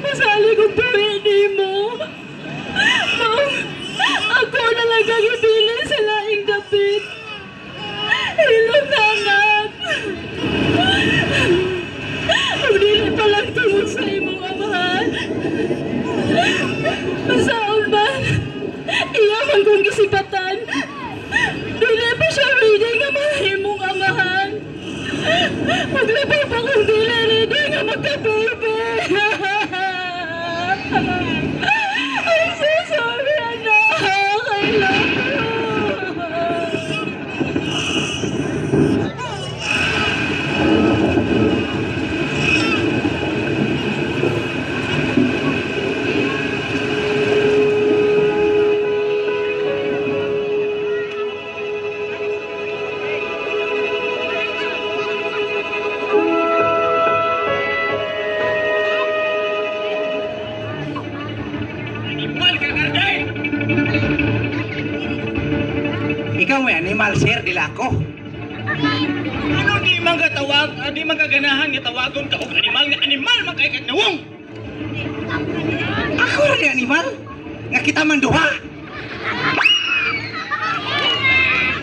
masalig kong tuwi ni mo. Ma'am, ako na lang ang ibilin sa laing dapit. Hilong na anak. Dili pa lang tungod sa imong amahan. Masaon man, iyaman kong isipatan. Dili pa siya ready nga mahimong amahan. Maglabay pa kung dili ready nga magka-baby. I'm so sorry, anak. I love you. Ikaw may animal, sir, dila ko. Ano di man katawag, di man kaganahan nga tawagon ka og animal man kay kagnawong. Ako rin animal, nga kita man duha.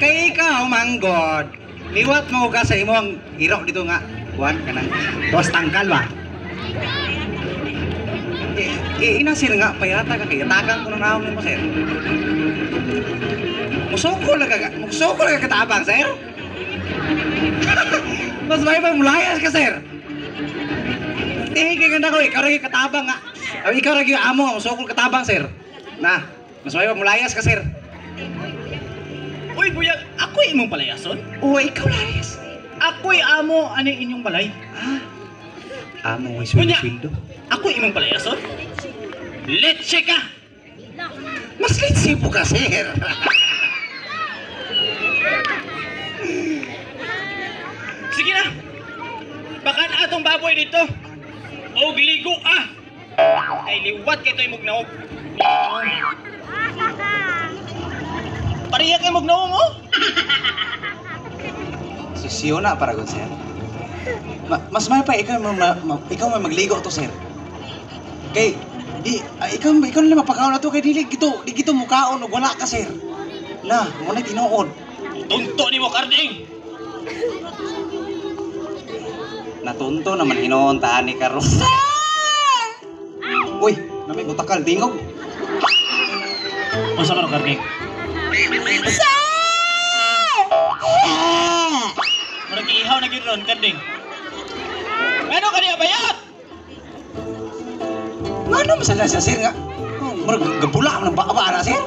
Kay ikaw, manggod, liwat mo ka sa imong iro dito nga. Kuhan ka nang tuwas tangkal ba? Ina sir nga, payata ka kaya tagang ko na naon mo, sir. Musoko lang ka katabang, sir. Mas may pa mulayas ka, sir. Kaya ganda ko, ikaw rin katabang nga. Ikaw rin amo nga, musoko katabang, sir. Na, mas may pa mulayas ka, sir. Uy, buyag, ako'y imong palayason? Oo, ikaw layas. Ako'y amo, ano inyong balay? Ha? Amo mo Kunya, sweldo. ako'y imong palayason? Letse ka! Mas linsipo ka, sir. Sige na! Bakan atong baboy dito. Og ligo ah! Kay liwat kay to'y mugnaog. Pariya kay mugnaog oh! Sisiyo na para sir. Mas may pa ikaw may magligo to, sir. Kay ikaw na lang mapakaon na to kay di gito mukaon og wala ka, sir. Na, mo na tinuod. Tunto ni mo, Karding! Natunto naman hinoon taan ni Karo. Uy, namay utakal tingog. Masa ka Karding? Murag ihaw na gyud ron, Karding. Ano ka niya bayat? Ano masala sa sir nga? Murag gabula man baka na, sir.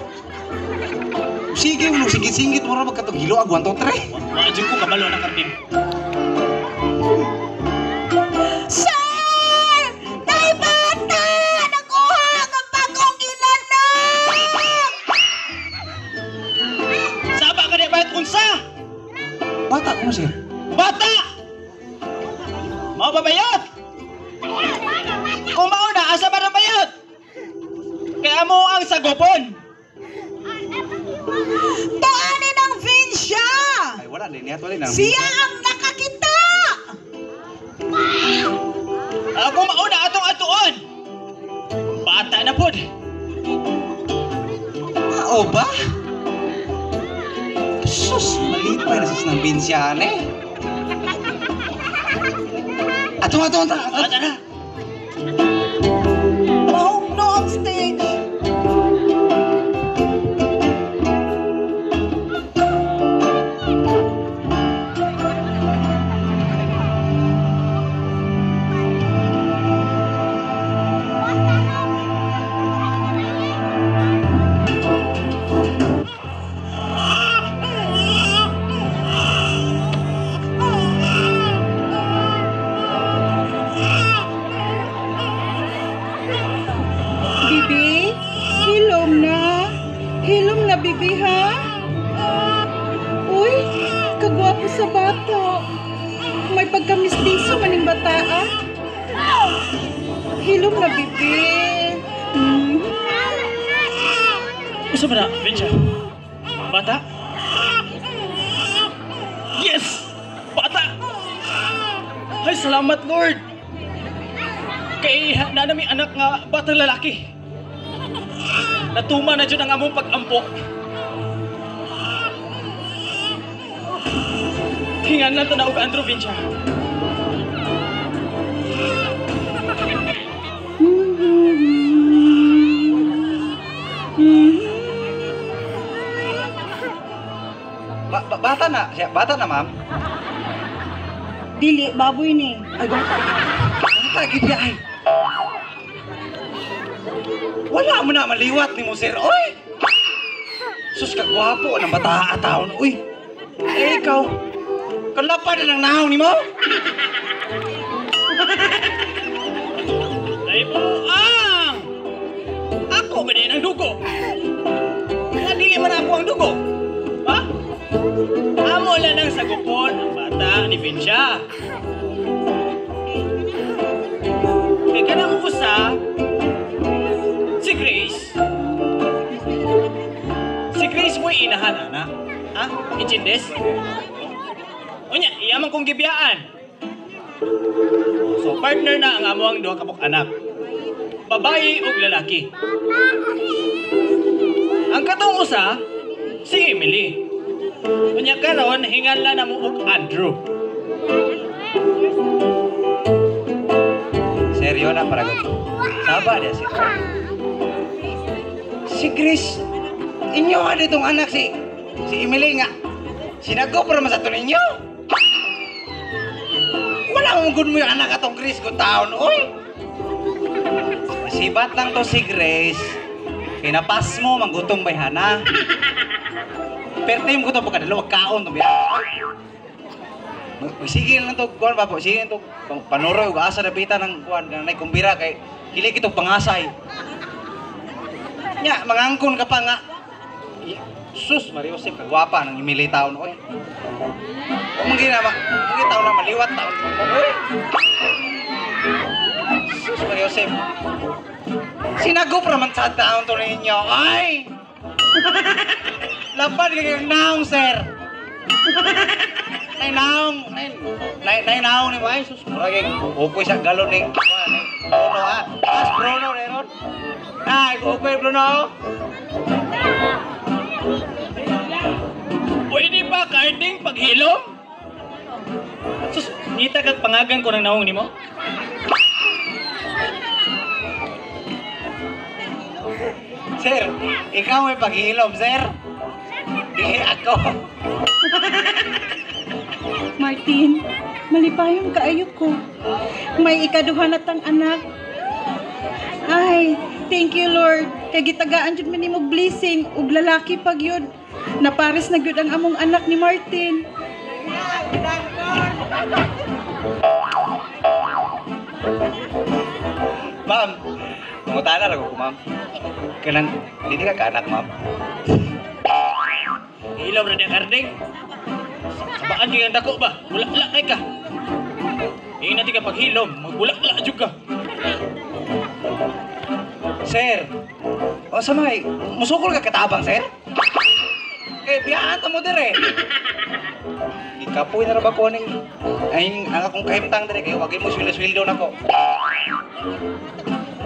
Sige mo singit-singit mo ra magkatog gilo ag 1 2 3. Wa jud ko kabalo na, Karding. Sir! Tay bata! Nakuha ang bagong ginanap! Saba ka niya bayat unsa? Bata ko na, sir. Bata! Mao ba bayat? Kung mauna, asa ba ng bayat? Kaya mo ang sagopon. Tuanin ang Vincia! Ay wala din niya tuloy na. Siya ang nakakita! Kung mauna, atong atuon. Bata na pod. O ba? Sus, malipay na sus ng binsyan eh. Ato. Bata na. Mahog no on stage! Bibi, hilom na bibi ha? Uy, kagwapo sa bata. May pagkamisdiso maning bata ah. Hilom na bibi. Gusto mo na, Vincia? Bata? Yes! Bata! Ay, salamat, Lord! Kay na nami anak nga batang lalaki. Natuma na dyan ang among pag-ampo. Hingan lang tanawag ang probinsya. Bata na, bata na ma'am. Dili, baboy ni. Ay, bata, gid ay. Wala mo na maliwat ni mo, sir. Oy! Sus, kagwapo ng bata taon. Uy! Eh, ikaw, kalapad na ng nahaw ni mo? Ay buang! Ako ba din ang dugo? Nadili man ako ang dugo. Ha? Amo lang ang sagupon ang bata ni Vincia. Kaya ka nang usa, si Grace. Si Grace mo'y inahan, anak. Ha? Inchindes? Unya, iyaman kong gibiyaan. So, partner na ang amo ang duha kabuk anak. Babae o lalaki. Ang katong usa, si Emily. Unya karon hinganlan na mo og Andrew. Seryo na, paragot. Saba dia, sir. Si Chris, inyo nga ditong anak si Emily nga. Sinago para masato ninyo. Wala mong good mo yung anak atong Chris kung taon, oy. Sibat lang to si Grace. Pinapas mo, manggutong bayhana. Pertim ko to pagkadalawag kaon to biya. Sige lang to, kuwan ba po? Sige to, panuroy ug asa na pita ng kuwan kanay kumbira kay kilig itong pangasay. Nya, mangangkon ka pa nga. Sus, Mario Josep, kagwapa ng Emily taon, oy. O mong ginama, mong taon na maliwat taon. Oy. Sus, Mario Josep. Sinagop naman sa taon to ninyo, ay! Lapad kayong naong, sir. Nay naong ni mo, ay, sus. Maraging, ukoy sa galon ni, Bruno, ha? As Bruno, Neron. Ay, ukoy, Bruno. Pwede ba carding paghilom? Sus, nita kag pangagan ko ng naong nimo? Sir, ikaw may paghilom, sir. Di ako. Martin, malipayong kaayo ko. May ikaduha na tang anak. Ay, thank you Lord. Kay gitagaan jud man nimo blessing ug lalaki pag yun. Napares na gyud ang among anak ni Martin. Ma'am, mangutana ra ko, ma'am. Kanang hindi ka anak, ma'am. Hilom na niya carding. Sabaan kaya ang dako ba? Bulak-lak kay ka. Ingin natin ka paghilom, magbulak-lak jud ka. Sir, o sa may, musukol ka katabang, sir? Kaya biyaan ta mo dire. Ikapoy na ra ba ko ning ay ang akong kahimtang dire kay wagay mo sweldo na ko.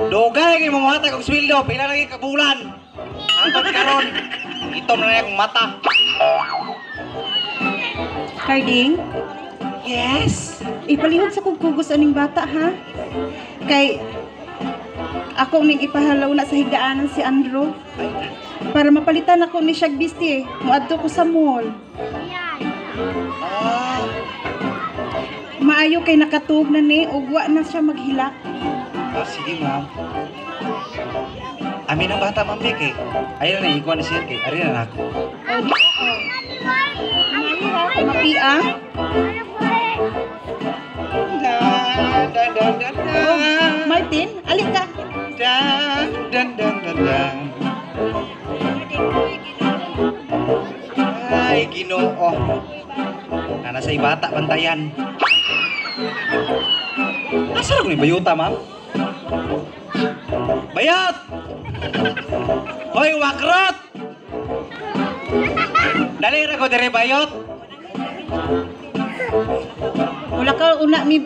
Dugay kay mo mahatag og sweldo pila lagi ka bulan. Antod karon, itom na akong mata. Carding, Yes. ipalihog sa kugkugos aning bata ha. Kay ako ning ipahalaw na sa higdaanan si Andrew. Para mapalitan ako ni Shagbisti muadto ko sa mall. Ah, Maayo kay nakatug na ni ug wa na siya maghilak. sige ma'am. Amin ang bata, ma'am Vic, eh. Ayun na, ikuha ni sir, kay ari na ako. Maayo ha, mapiang. Martin, alik ka. Ay, Ginoo. Nana sa ibata bantayan. Asa ko ni bayuta, ma'am? Bayot! Hoy, wakrot! Dali ra ko dire bayot. Wala ka una mi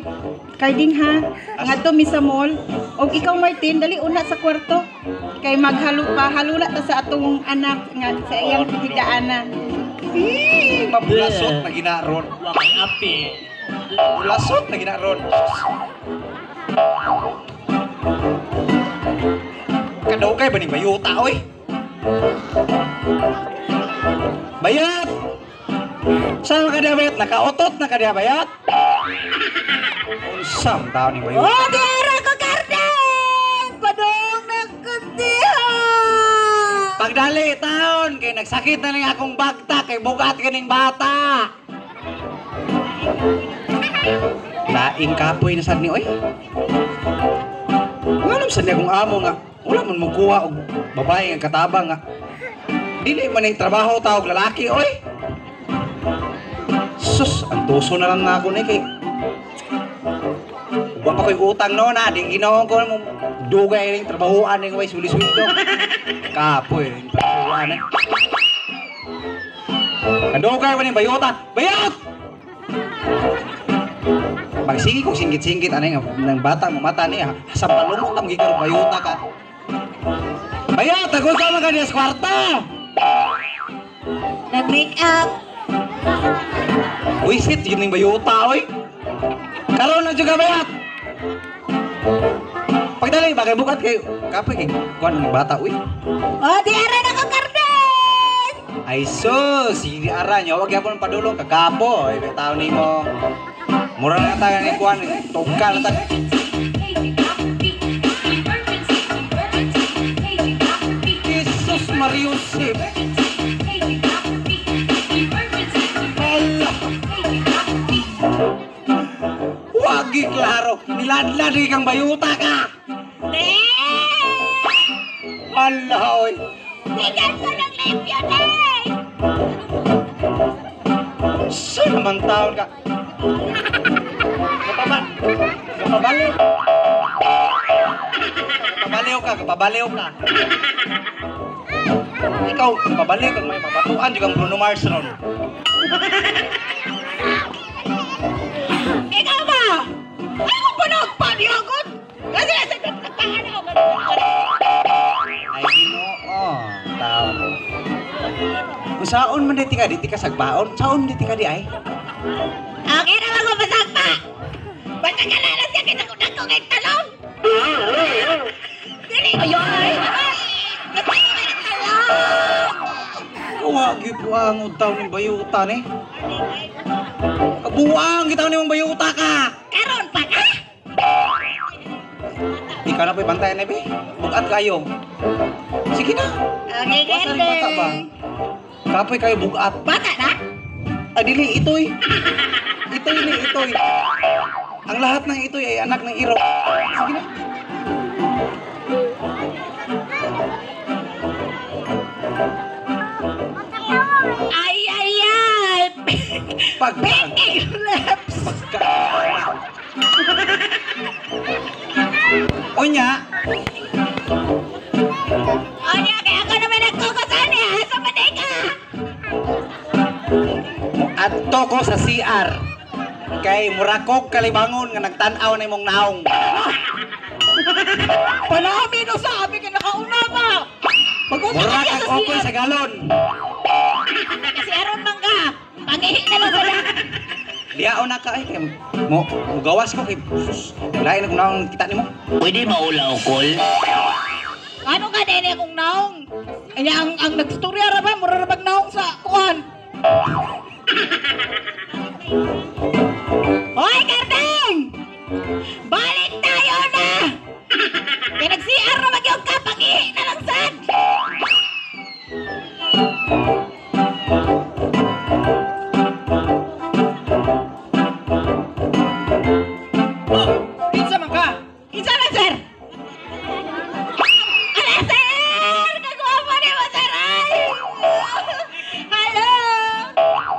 Kay din ha, ngadto mi sa mall. Og ikaw Martin, dali una sa kwarto. Kay halula ta sa atong anak nga sa iyang higaanan. Mabulasot na ginaron. Wakay api. Bulasot na ginaron. Kadugay ba ni bayuta oy? Bayat! Saan ka diya bayat? Nakaotot na ka diya bayat? Unsam tao ni bayuta. Oh, dira ko Carden! Padong nagkundiha! Pagdali taon kay nagsakit na lang akong bagta kay bugat kaning bata. Laing kapoy na sad ni oy. Nganong sad niya kung amo nga wala man mo kuha og babae nga katabang nga. Dili man ning trabaho ta og lalaki oy. Sus, ang tuso na lang na ako ni kay wa pa ko'y utang no na, di ginawa ko mo dugay ning trabahoan ning way sulis-sweldo. Kapoy ning trabahoan. Kadugay man ning bayota. Bayot! Magsige kong singgit-singgit anay nga ng bata mo mata niya. Sa palumot ang gigaro bayota ka. Bayot, tagol ka man kaniya sa kwarta. Nag-make up. Wisit, yun yung bayuta, oy. Karoon na juga bayat. Pagdali, bakay bukat kayo. Kapoy kayo. Kuhan ng bata, uy. Oh, dira na ko Carden! Ay sus, hindi ara nyo. Huwag yapon padulong, kagapo. Ay, may tao ni mo. Mura na tayo ni Kuhan. Tugka na tayo. Jesus Mariusip. Wagi klaro, niladlad kang bayuta ka. Hala, oy. Bigyan ko ng limpyo, Nay! Saan naman taon ka? Kapabaliw. Kapabaliw ka. Ikaw, kapabaliw kang may mapatuan juga ang Bruno Mars ron. Ikaw ba? Ano pa nagpaniagot? Kasi nasa nagtakaan ako. Ay, ginoo. Taon. Kung saan man diti ka sagbaon, saan diti ka di ay? Okay naman ko masakpa! Basta ka na lang siya kinakunan ko kay talong! Dili ko yun! Basta ko kay talong! Wagi po ang utaw ng bayuta ni. Kabuang kita ni mong bayuta ka. Karon pa ka? Di ka na po'y bantayan na be. Bukat kayo. Sige na. Okay, Basta rin bata ba? Kapoy kayo bukat. Bata na? Ah, dili, itoy. Itoy ni, itoy. Ang lahat ng itoy ay anak ng iro. Sige na. Ay, ay, ay! Pagkaan. Picking lips! Pagkaan. O niya, O niya, kaya ako naman nagkukusan eh! Sa patika! adto ko sa CR. Kay murakog kalibangon nga nagtanaw na imong naong. Panami no sabi ka nakauna pa! Mag-usap ka Murakag sa okoy siya! sa galon. Kasi aron man ka! Pangihi na lang sila! Liao na ka ay kay mo mugawas ko kay sus. Lain ako naong kita nimo. Pwede maulaw, Kol? Ano ka nene kung naong? Ay, ang nagstorya ra ba? Mura ra bang naong sa kuhan? Hoy, Kardeng! Balik tayo na! Kaya nag-CR na mag-yung ka, pangihi na lang sad! Pinsa man ka? Isa na, sir! Ala, sir! Kagwapo ni mo, sir! Ay! Hello!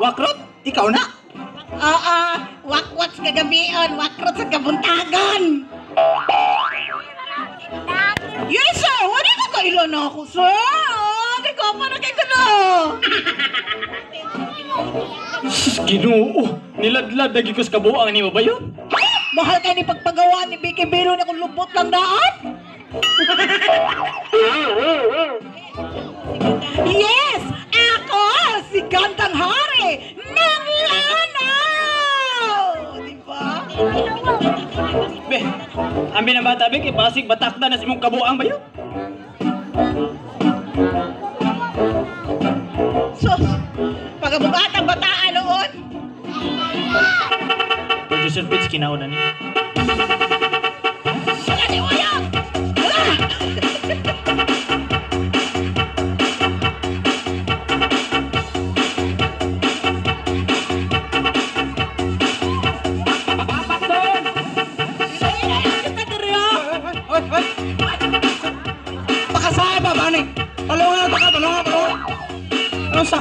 Wakrot, ikaw na. Oo, wakwat sa kagabion, wakrot sa kabuntagan! Yes, sir! Wala ka kailan na ako, sir! Kay ko pa na kay ka na! Ginoo, niladlad lagi ko sa kabuang ni mo ba yun? mahal kayo ni pagpagawa ni Vicky Biro ni kung lubot lang daan. Yes! Ako! Si Gandang Hari ng Lanao! Diba? Be, ang binabata, be, kay basig batakda na si mong kabuang ba yun? Sus! Pagabugatang bataan noon! Producer Pitch, kinauna niya. Kasi uyo! Hala! Hoy, hoy. Pakasaba ba ni? Palungan ka, palungan. Ano sa?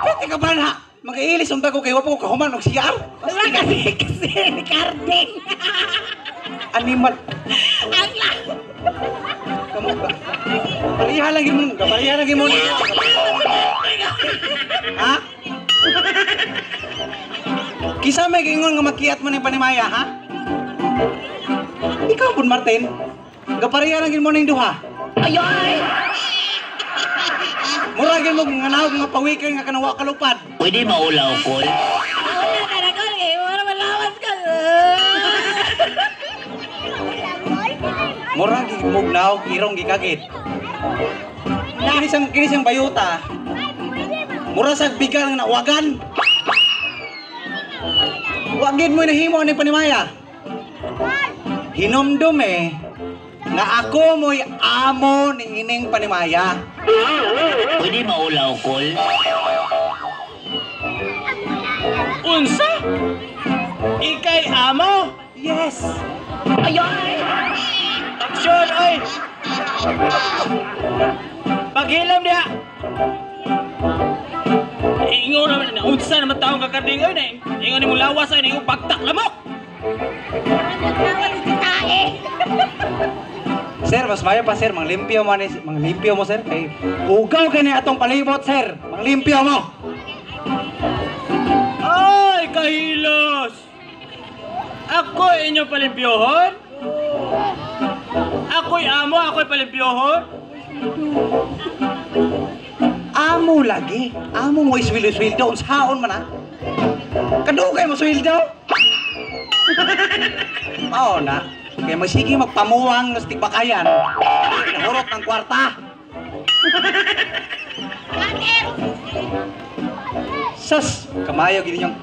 Pwede ka ba na? Mag-iilis unta ko kay wapo ko kahuman og CR. Wala kasi ni Carding! Animal. Ang lang! Kamu ba? Kapalihan lagi mo. Ha? Kisa may gingon nga makiat mo ni Panimaya, ha? Ikaw pun Martin. Kapalihan lagi mo ning duha. Ayoy! Muragin mo nga nawag nga pawikan nga kanawa kalupad. Pwede maulaw, Col. Wala ka na Col eh! Wala malawas ka! Muragin mo naw kirong gikagit. Kinisang bayuta. Mura sa bigal nga nawagan. Wagin mo nahimo ni Panimaya. Hinumdum nga ako mo'y amo ni ining Panimaya. Pwede maulaw, Col. Unsa? Ikay amo? Yes. Ayoy! Aksyon, oy! Paghilam niya! Ingo naman, unsa naman taong kakarding, oy, na ingo ni mong lawas, oy, na ingo bagtak lamok! Nagtawag si Tae! Sir, mas mayo pa sir, manglimpyo mo sir. Kay ugaw kay ni atong palibot sir. Manglimpyo mo. Ay, kahilos! Ako inyong palimpyohon? Ako'y amo, ako'y palimpyohon? Amo lagi. Amo mo iswildo unsaon man ha. Kadugay mo swildo. Oo na. Kaya magsige magpamuwang ng bakayan. Nahurot ng kwarta. Sus! Kamayo gini yung...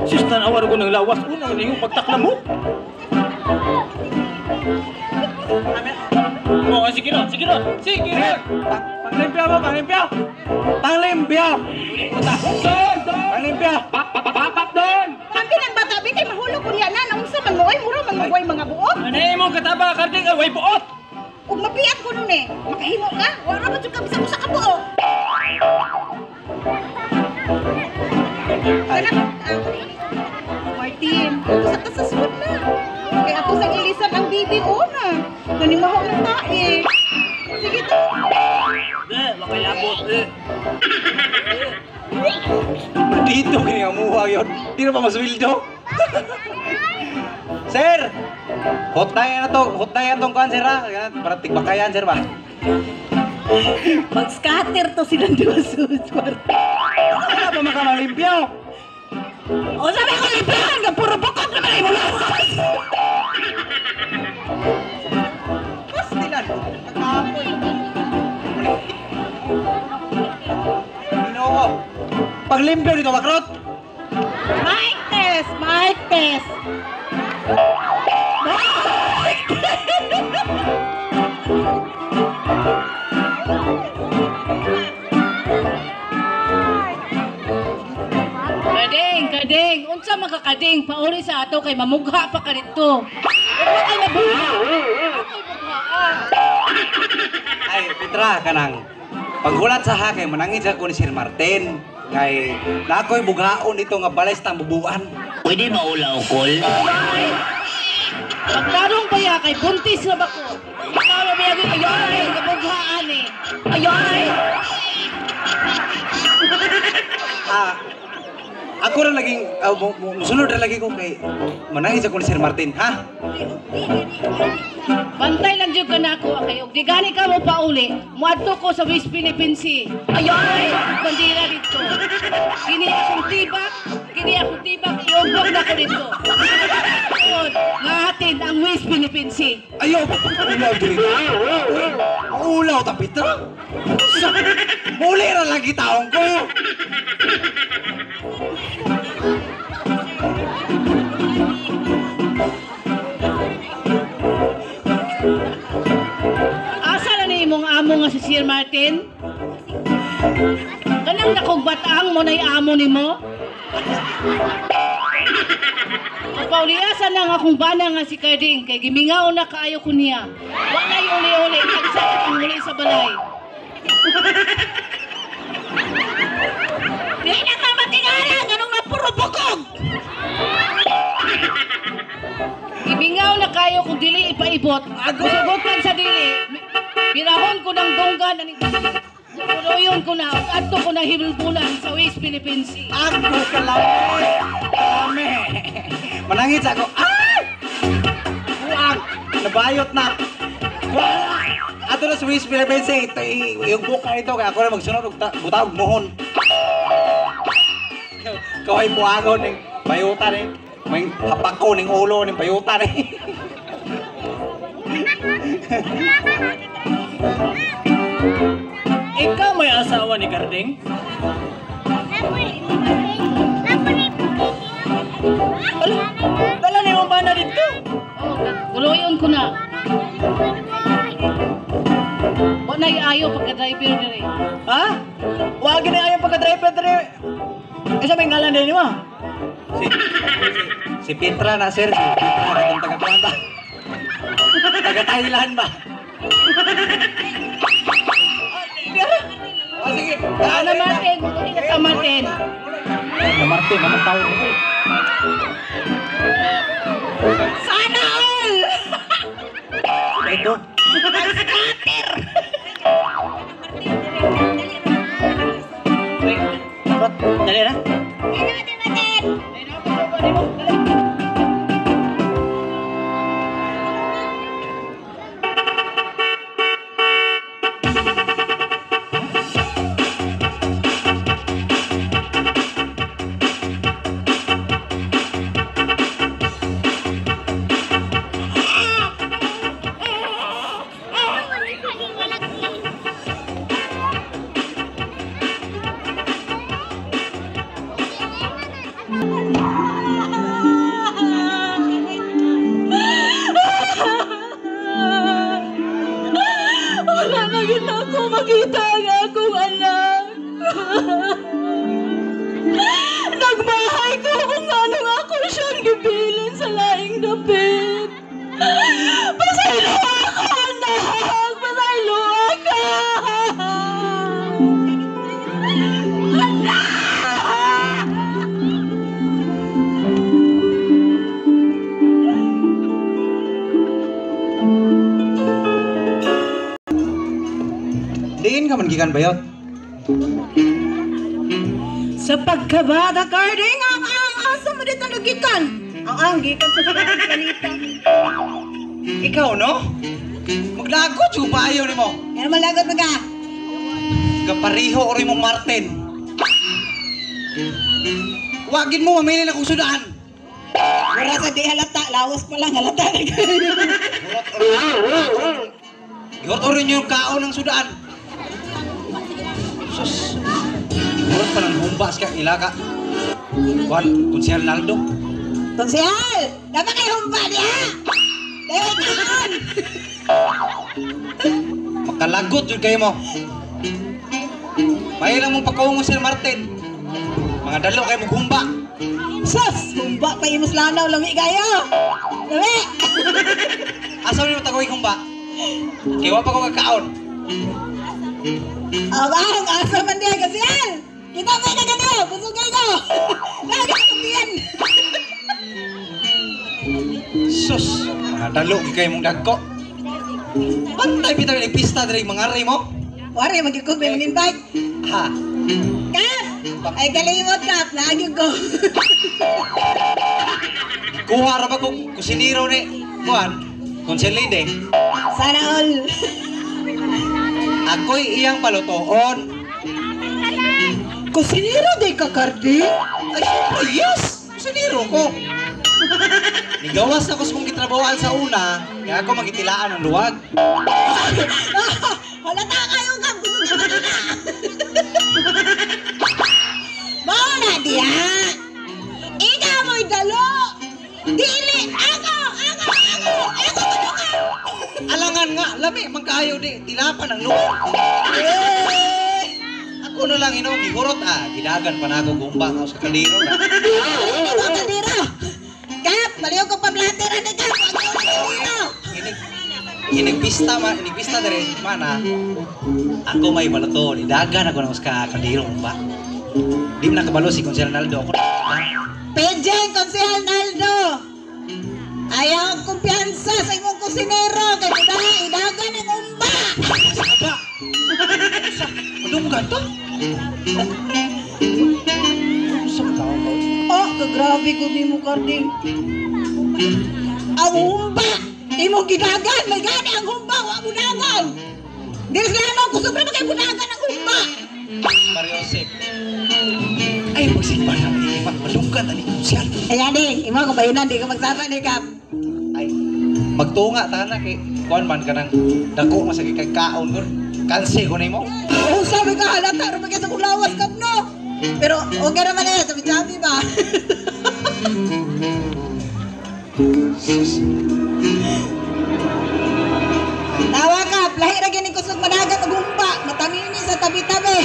Sistan, awar ko ng lawas. Unang na yung bagtak lamok. Oo, sige ron. Panglimpyo mo, panglimpyo! Panglimpyo! Panglimpyo! Papat doon! Sabi ng bata, kay mahulog ko niya na. Naunsa man mo, ay mura man mo mga buot. Ano yung kataba, karding, away buot! Kung mapiat ko nun makahimo ka. Wala ba yung kabisa mo sa kabuo? Martin, ito sa kasaswad na. Kaya ako sa ilisan ang bibi na. Nanimaho ng tae. Sige to. Wakay labot, Dito kini ang muha yun. Di na pa maswildo. Sir! Hot na yan tong kuhan sir ha. Para tigbakayan sir ba? Mag-scatter to silang diwa sa kwarto. Wala pa makamalimpyo. O sabi ko, lipahan ka, puro bukod naman ay mula. Mas nila. Nagkapoy. Ginoo. Paglimpyo dito bakrot. Mic test! Mic test! Kading, unsa makakading pauli sa ato kay mamugha pa ka dito. Wa kay mabugha. Ay, Petra, kanang paghulat sa hakay, manangin sa ko ni Sir Martin. Kay, nakoy bughaon dito nga balis tang bubuan. Pwede maulaw, Col. Pagkarong baya kay buntis na bako. Tama biya gyud ayoy kabughaan Ayoy! Ako na laging, musunod na lagi ko kay manahis ako ni Sir Martin, ha? Bantay lang dyan ka na ako, okay? Ug di gani ka mo pauli, muadto ko sa West Philippine Sea. Ayoy! Bandira dito. Kini akong tibak, iugbog na ko dito. Ngayon, ngahatin ang West Philippine Sea. Ayaw, ulaw dito. Ulaw, tapitra. Muli na lagi taong ko. Asa na ni imong amo nga si Sir Martin? Kanang nakugbatang mo na'y amo ni mo? Pauliasan lang akong bana nga si Carding kay gimingaw na kaayo ko niya. Walay uli-uli, kagsakit ang muli sa balay. Di na ka matingala! Ganong na puro bukog! Gimingaw na kayo kung dili ipaibot. Susubukan sa dili. Pirahon ko ng dunggan. Puloyon ko na. Ato ko na hibulbulan sa West Philippine Sea. Ako kalamoy. Kami. Manangit ako. Ah! Buang. Nabayot na. Ato na sa West Philippine Sea. Ito yung buka ito. Kaya ako na magsunod. Butawag mohon. Kaway buangon ng bayutan eh. May hapak ko ng ulo ng bayutan eh. Ikaw may asawa ni Carding? Dala niyo ba na dito? Puloyon ko na. Wanay ayo pagka-driver diri. Ha? Wag na ayaw pagka-driver diri. Isa may ngalan din mo. Si Petra na sir. Si Petra na taga-kuhan ba? Taga-Thailand ba? Oh, sige. Ana Martin, buti na sa Martin. Na Martin, naman tao mo. Sana all! Ito. Dali na. Wala na gid ako makita ang akong anak. Nagmahay ko kung anong ako siyang gibilin sa laing dapit. Pasaylo ako, anak! Pasaylo ako! Diin ka man gikan bayot. Sa pagkabata, Carding, ang asa mo dito nagikan. Ang gikan ko sa kanita. Ikaw, no? Maglagot yung bayo ni mo. Ano malagot mga? Kapariho o rin mong Martin. Wagin mo, mamili na kung sudaan. Wala sa di halata, lawas pa lang halata. Ihot o rin yung kaon ng sudaan. Sus. Ihot pa ng humbas ka, ilaka. Juan, Kunsihal Naldo. Konsehal, dapat kayo humba niya. Dewey kaon. Makalagot yun kayo mo. Mahilang mong pagkaungo si Martin. Mga dalo kayo maghumba. Sus, humba pa imos lanaw, lami kayo. Lami. Asa mo yung tagawing humba? Kiwa pa ko kakaon. Abang, asa man diya konsehal. Kita may kagano, busugay ko. Lagi ko diyan. Sus, mga dalo kayo mong dagko. Bantay bitaw yung pista dali mga ray mo. Wari, magkikog may mag-invite. Ha? Kap! Ay, kalimot, Kap. Lagi ko. Kuha ra ba kung kusiniro ni Kuan? Konselide. Sana all. Ako'y iyang palutoon. Kusinero day ka, Cardi? Ay, syempre, yes! Kusiniro ko. Nigawas ako sa kong gitrabahoan sa una, kaya ako magitilaan ng luwag. Halata kayo, Kap. Mauna diya. Ikaw mo'y dalo. Dili, ako. Alangan nga, lami, magkaayo di, tilapan ng luwag. Ako na lang inong gigurot gidagan pa na ako gumbang ako sa kaliro na. Ikaw, Kadiro. Kap, baliw ko pa blatter na Kap. Ako na Kadiro. Inigbista dire mana. Ako may balaton, idagan ako ng ka kaliro ba. Di mo nakabalo si Konsehal Naldo ako. Pejeng, Konsehal Naldo. Ayaw ang kumpiyansa sa imong kusinero. Kaya kudaha, idagan ng umba. Aba. Anong ganto? Oh, kagrabe ko ni mo, Carding. Ang humba! Imong gidagan! May gani ang humba! Wa mo dagan! Dili sila ano, gusto ba kayo bunagan ang humba? Mario Josep. Ay, magsimba na ikipak malungkat ani Konsehal. Ayan ding, imo ko bayunan, di ka magsara ni Kap. Ay, magtunga tana kay kuan man kanang dako man sa kagkaon ko. Kanse ko nimo. Oh, sabi ka, halata, rumagay sa kulawas, Kap, no? Pero, okay naman eh, sabi-sabi ba? Tawa ka, lahi ra gini kusog managat og humba, matamini sa tabi-tabi.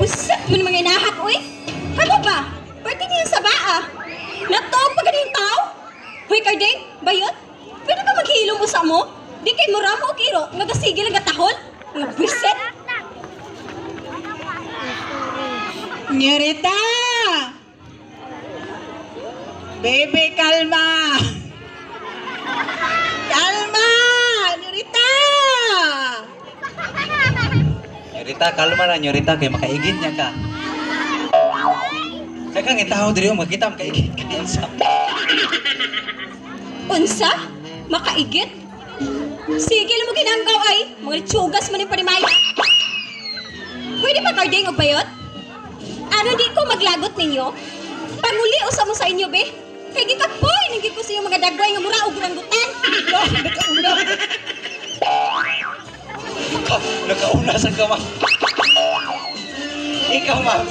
Usap mo ng mga inahat, uy! Ano ba? Pwede niyo sa baa? Natong pa ganing tao? Huy, Carding, bayot? Pwede ka maghilom mo sa mo? Di kay muramo o kiro, nagasigil ang gatahol? Mga biset! Nyorita! Baby, kalma! Kalma! Nyorita! Nyorita, kalma na Nyorita kay makaigit niya ka. Kaya kang itaw diri magkita makaigit ka sa. Unsa? Makaigit? Sige lang mo ginanggaw ay, mga tsugas man yung panimay. Pwede ba Carding o bayot? Ano di ko maglagot ninyo? Panguli o sa mo sa inyo, be? Kaya di ka po, inigit ko sa iyo mga dagway nga mura o guranggutan. Nakauna sa kama. Ikaw ma.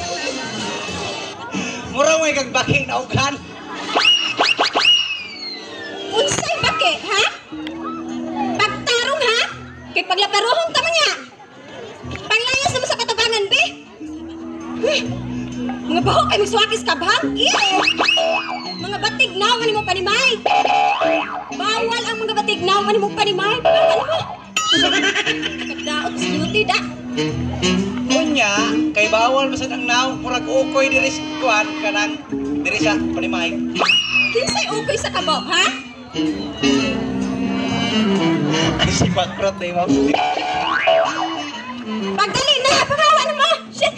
Mura mo ikang baki na ugan. Unsay bake, ha? Pagtarong, ha? Kay paglaparohon tama niya. Panglayas naman sa katabangan, be. Mga baho kay miswakis kabhang. Mga batignaw nga nimo panimay. Bawal ang mga batignaw nga nimo panimay. Bawal mo. Kagdaot sa duty, da. Kunya, kay bawal masad ang naw, murag ukoy diri sa kuan kanang diri sa panimay. Kinsay okay sa kabaw, ha? Ay si Bakrot na mo. Pagdali na! Pangawa na mo! Shit!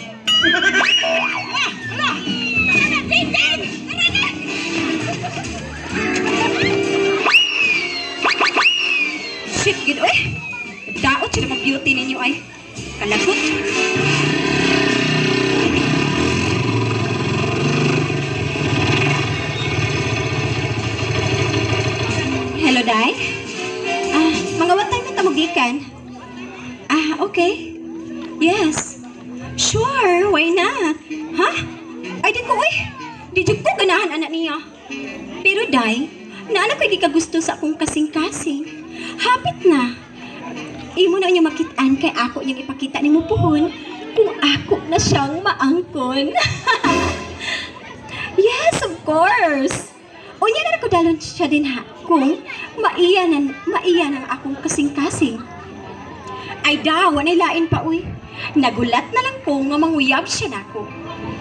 Shit, gid oy! Daot siya naman beauty ninyo ay kalagot. Hello, Day? Mga watay na tamugikan? Okay. Yes. Sure, why not? Ha? Ay, di ko eh. Di ko ganahan anak niya. Pero, Day, naanak ko'y gikagusto sa akong kasing-kasing. Hapit na. Imo na niya makitaan kay ako niyang ipakita ni mo puhon kung ako na siyang maangkon. Yes, of course. O yan na ko dalon siya din ha kung maiyan ang akong kasing-kasing. Ay daw, anay lain pa uy. Nagulat na lang ko nga manguyab siya nako.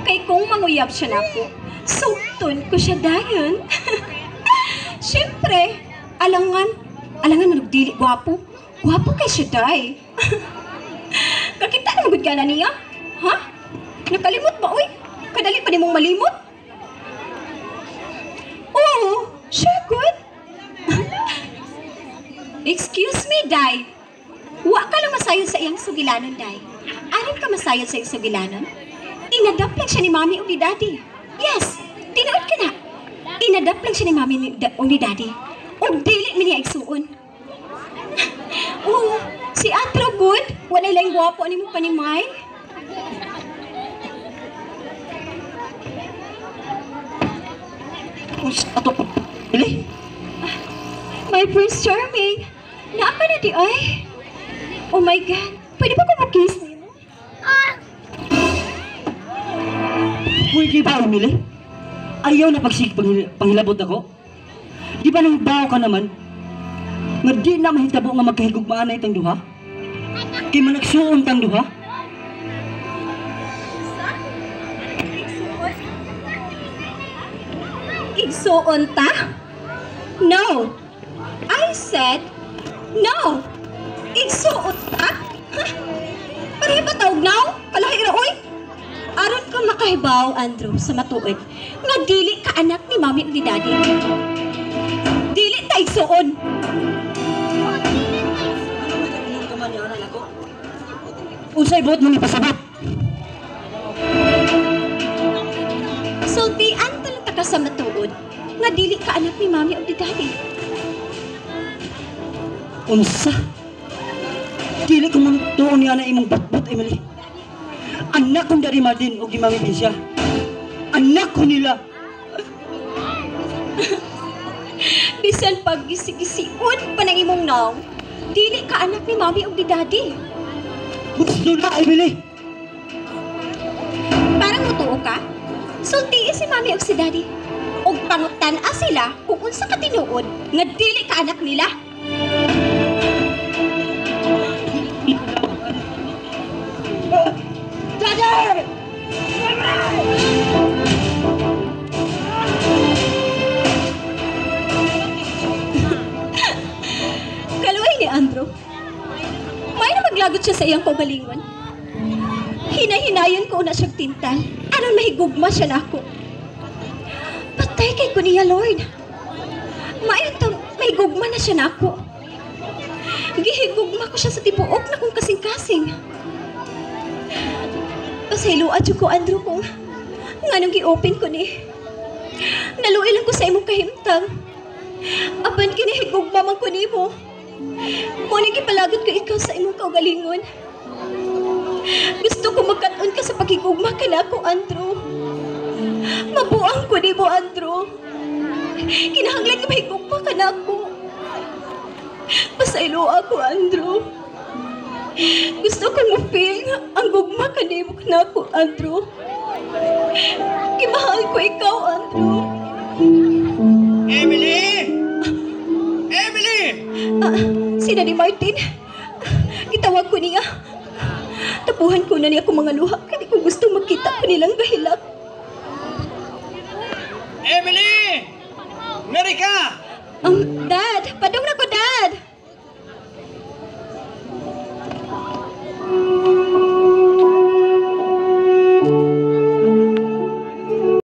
Kay kung manguyab siya nako, Sugton ko siya dayon. Siyempre, alangan manugdili, gwapo. Gwapo kay siya day. Kakita na magod ka na niya? Ha? Nakalimot ba, uy? Kadali pa ni mong malimot? Oo, sure good. Excuse me, day. Wa ka lang masayod sa iyang sugilanon, day. Anin ka masayod sa iyang sugilanon? Inadapt lang siya ni mami o ni daddy. Yes, tinood ka na. Inadapt lang siya ni mami o ni daddy. O dili mi niya igsuon. Oo, si Andrew good. Wala lang gwapo ni mo panimay. Ato pa. Pili. My Prince Charming. Naa ka na di ay. Oh my God. Pwede ba ko mag-kiss ni mo? Pwede ba, Emily? Ayaw na panghilabot ako? Di ba nang bao ka naman? Nga di na mahitabo nga magkahigugmaan na itang duha? Kaya managsuon tang duha? Igsuon ta? No. I said, no. Igsuon ta? Pareha ba tawag now? Kalahira, oy. Aron ka makahibaw, Andrew, sa matuod. Nga dili ka anak ni mami o ni daddy. Dili ta igsuon. Unsay buot mo ni pasabot? Sultian talaga ka sa matuod. Nga dili ka anak ni mami o ni daddy. Unsa? Dili ko man tuon niya na imong batbot, Emily. Anak kong Daddy Martin o di Mami Pinsya. Anak ko nila. Bisan pag gisi-gisiun pa ng imong naw, dili ka anak ni mami o ni daddy. Gusto na, Emily. Parang mutuo ka? Sulti si mami o si daddy. O pangutan-a sila kung unsa ka tinuod nga dili ka anak nila. Daddy! Kaluay ni Andrew. May na maglagot siya sa iyang kaugalingon. Hinahinayon ko na siyang tintal. Aron mahigugma siya na ako. Patay kay ko niya, Lord. Maayong mahigugma na siya na ako. Gihigugma ko siya sa tibuok na kong kasing-kasing. Pasayload ko, Andrew, kung nga nung gi-open ko ni. Naluoy lang ko sa imong kahimtang. Apan kinahigugma man ko ni mo. Muna gipalagot ko ikaw sa imong kaugalingon. Gusto ko magkaton ka sa pagigugma ka na ako, Andrew. Mabuang ko ni mo, Andrew. Kinahanglan ka mahigugma ka na ako. Pasaylo ako, Andrew. Gusto kong ma-feel ang gugma ka ni mo na ako, Andrew. Kimahal ko ikaw, Andrew. Emily! Emily! Si Daddy Martin, gitawag ko niya. Tapuhan ko na niya akong mga luha. Hindi ko gusto magkita ko nilang gahilak. Emily! Nari ka! Dad!